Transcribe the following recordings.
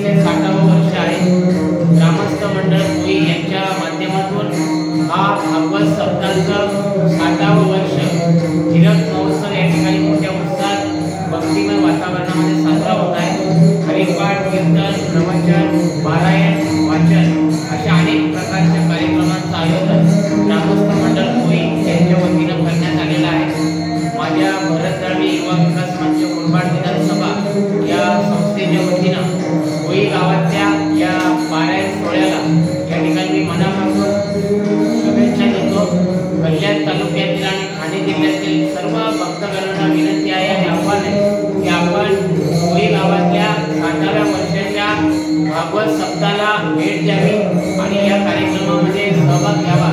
हे 60वे वर्ष आहे। ग्रामस्थ मंडळ कोळी यांच्या माध्यमातून हा भागवत सप्ताहाचं 60वे वर्ष हिरक महोत्सव या ठिकाणी मोठ्या उत्साहात भक्तिमय वातावरणामध्ये साजरा होत आहे। हरिपाठ, कीर्तन, प्रवचन, पारायण, वाचन अशा अनेक प्रकारच्या कार्यक्रमांचं आयोजन ग्रामस्थ मंडळ कोळी यांच्या वतीनं करण्यात आलेलं आहे। माझ्या भरतरावी युवा विकास मंच मुरबाड विधानसभा या संस्थेच्या वतीनं कोळी गावातल्या या पारायण सोहळ्याला या ठिकाणी मी मनापासून शुभेच्छा देतो। कल्याण तालुक्यातील आणि ठाणे जिल्ह्यातील सर्व भक्तगणांना विनंती आहे आणि आव्हान आहे की आपण कोळी गावातल्या 60व्या वर्षाच्या भागवत सप्ताहाला भेट द्यावी आणि या कार्यक्रमामध्ये सहभाग घ्यावा।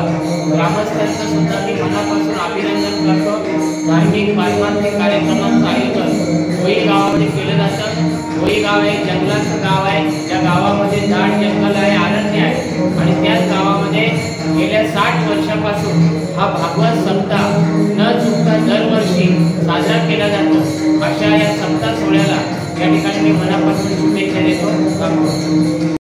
ग्रामस्थांचं सुद्धा मी मनापासून अभिनंदन करतो। धार्मिक पारंपरिक कार्यक्रमांचं आयोजन कोळी गावामध्ये केलं जातं। कोळी गाव हे जंगलाचं गाव आहे, ज्या गावामध्ये झाड जंगल आहे, अरण्य आहे आणि त्याच गावामध्ये गेल्या 60 वर्षापासून हा भागवत सप्ताह न चुकता दरवर्षी साजरा केला जातो। अशा या सप्ताह सोहळ्याला या ठिकाणी मी मनापासून शुभेच्छा देतो।